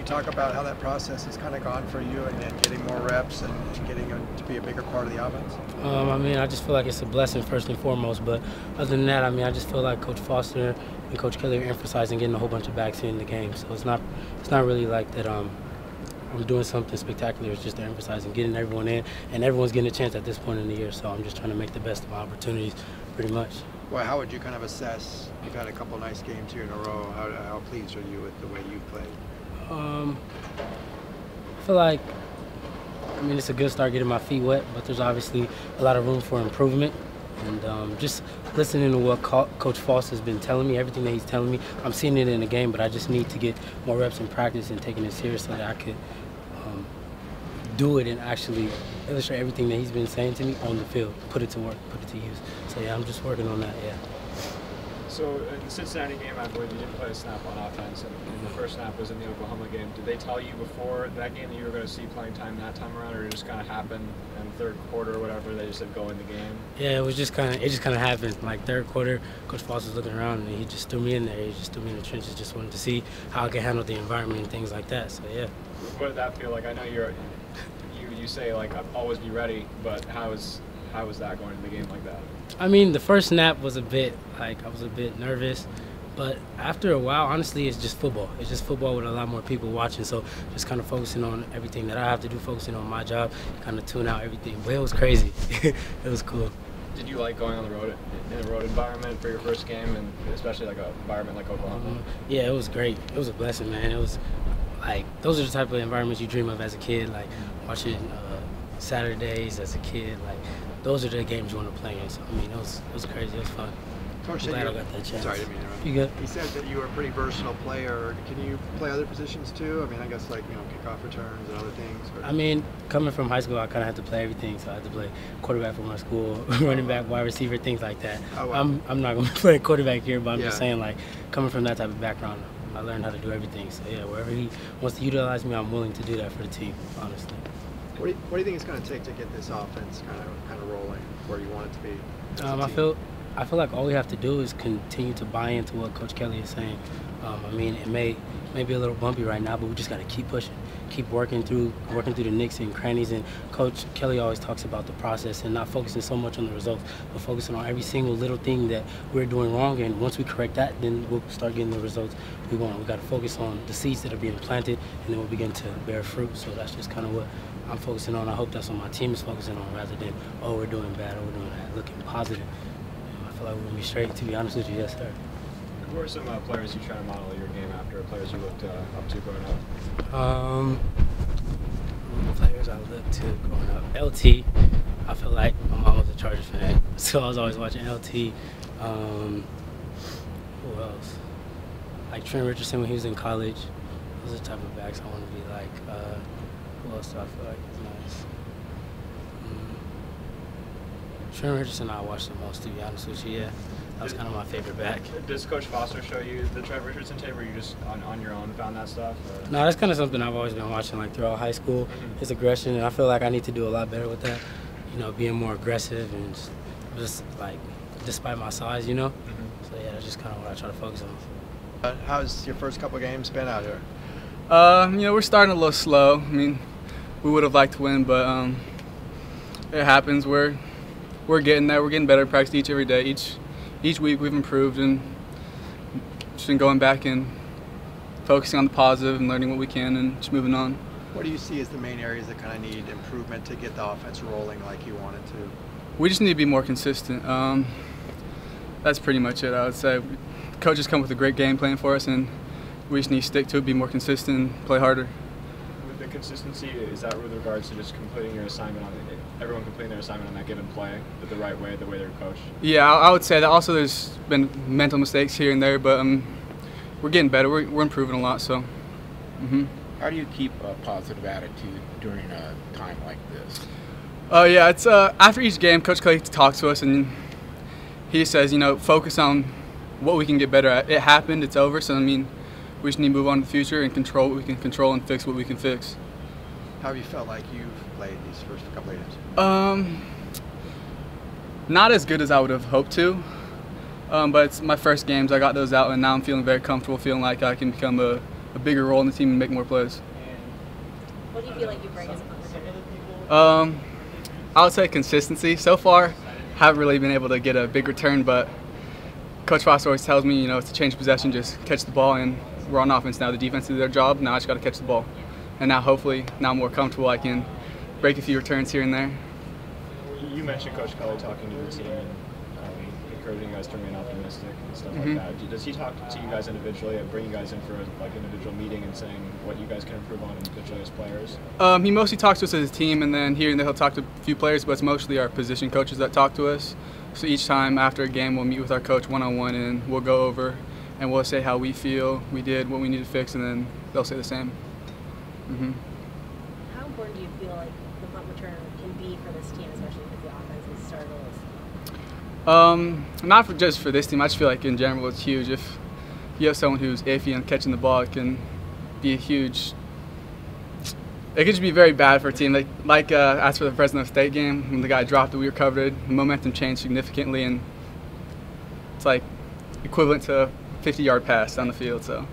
talk about how that process has kind of gone for you and getting more reps and getting to be a bigger part of the offense? I mean, I just feel like it's a blessing first and foremost. But other than that, I mean, I just feel like Coach Foster and Coach Kelly are emphasizing getting a whole bunch of backs in the game. So it's not really like that. I'm doing something spectacular. It's just they're emphasizing getting everyone in, and everyone's getting a chance at this point in the year. So I'm just trying to make the best of my opportunities, pretty much. Well, how would you kind of assess? You've had a couple nice games here in a row. How pleased are you with the way you played? I feel like, I mean, it's a good start getting my feet wet, but there's obviously a lot of room for improvement. And just listening to what Coach Foster's been telling me, everything that he's telling me, I'm seeing it in the game, but I just need to get more reps in practice and taking it serious so that I could do it and actually illustrate everything that he's been saying to me on the field, put it to work, put it to use. So yeah, I'm just working on that, yeah. So in the Cincinnati game, I believe you didn't play a snap on offense, and the first snap was in the Oklahoma game. Did they tell you before that game that you were going to see playing time that time around, or it just kind of happened in the third quarter or whatever? They just said go in the game. Yeah, it just kind of happened. Like third quarter, Coach Foster was looking around and he just threw me in there. He just threw me in the trenches. Just wanted to see how I could handle the environment and things like that. So yeah. What did that feel like? I know you say like always be ready, but how was that going in the game like that? I mean, the first snap was a bit I was a bit nervous, but after a while, honestly, it's just football. It's just football with a lot more people watching, so just kind of focusing on everything that I have to do, focusing on my job, kind of tune out everything. But it was crazy. It was cool. Did you like going on the road in a road environment for your first game, and especially like an environment like Oklahoma? Yeah, it was great. It was a blessing, man. It was like those are the type of environments you dream of as a kid, like watching Saturdays as a kid, like. Those are the games you want to play in. So, I mean, it was crazy. It was fun. Coach, I'm glad I got that chance. Sorry, I didn't mean to interrupt. You good? He said that you were a pretty versatile player. Can you play other positions too? I mean, I guess like, kickoff returns and other things. Or... I mean, coming from high school, I kind of had to play everything. So I had to play quarterback for my school, running back, wide receiver, things like that. Oh, wow. I'm not going to play quarterback here, but I'm just saying, like, coming from that type of background, I learned how to do everything. So, yeah, wherever he wants to utilize me, I'm willing to do that for the team, honestly. What do you think it's going to take to get this offense kind of rolling where you want it to be? I feel like all we have to do is continue to buy into what Coach Kelly is saying. I mean, it may be a little bumpy right now, but we just got to keep pushing, keep working through the nicks and crannies. And Coach Kelly always talks about the process and not focusing so much on the results, but focusing on every single little thing that we're doing wrong. And once we correct that, then we'll start getting the results we want. We got to focus on the seeds that are being planted, and then we'll begin to bear fruit. So that's just kind of what I'm focusing on. I hope that's what my team is focusing on, rather than, oh, we're doing bad or we're doing that, looking positive. I feel like we're going to be straight, to be honest with you. Yes, sir. Who are some players you try to model your game after, players you looked up to growing up? Players I looked to growing up. LT. I feel like my mom was a Chargers fan, so I was always watching LT. Who else? Like Trent Richardson when he was in college. Those are the type of backs I want to be like. Who else do I feel like is nice? Trent Richardson I watched the most, to be honest with you, yeah. That was kind of my favorite back. Does Coach Foster show you the Trent Richardson tape, or you just on your own found that stuff? Or? No, that's kind of something I've always been watching, like throughout high school. His aggression, and I feel like I need to do a lot better with that. Being more aggressive and just like, despite my size, So yeah, that's just kind of what I try to focus on. How's your first couple games been out here? We're starting a little slow. I mean, we would have liked to win, but it happens. We're getting there. We're getting better at practice every day. Each week we've improved, and just been going back and focusing on the positive and learning what we can and just moving on. What do you see as the main areas that kind of need improvement to get the offense rolling like you want it to? We just need to be more consistent. That's pretty much it, I would say. Coaches come with a great game plan for us, and we just need to stick to it, be more consistent, and play harder. With the consistency, is that with regards to just completing your assignment everyone completing their assignment on that given play the right way, the way they're coached? Yeah, I would say that. Also, there's been mental mistakes here and there, but we're getting better. We're improving a lot, so. How do you keep a positive attitude during a time like this? Yeah, it's after each game, Coach Clay talks to us, and he says, focus on what we can get better at. It happened, it's over, so we just need to move on to the future and control what we can control and fix what we can fix. How have you felt like you've played these first couple of games? Not as good as I would have hoped to, but it's my first games. I got those out, and now I'm feeling very comfortable, feeling like I can become a a bigger role in the team and make more plays. What do you feel like you bring as a punter? I would say consistency. So far, haven't really been able to get a big return, but Coach Frost always tells me, it's a change of possession, just catch the ball, and we're on offense now. The defense did their job. Now I just got to catch the ball, and now hopefully, now I'm more comfortable. I can break a few returns here and there. You mentioned Coach Kelly talking to the team and encouraging you guys to remain optimistic and stuff like that. Does he talk to you guys individually and bring you guys in for like an individual meeting and saying what you guys can improve on individually as players? He mostly talks to us as a team, and then here and there he'll talk to a few players, but it's mostly our position coaches that talk to us. So each time after a game we'll meet with our coach one-on-one and we'll go over and we'll say how we feel, we did, what we need to fix, and then they'll say the same. How important do you feel like the punt return can be for this team, especially because the offense is starting to lose? Not just for this team. I just feel like in general it's huge. If you have someone who's iffy on catching the ball, it can be a huge. It could just be very bad for a team. Like as for the Fresno State game, when the guy dropped it, we recovered. The momentum changed significantly, and it's like equivalent to a 50-yard pass down the field. So.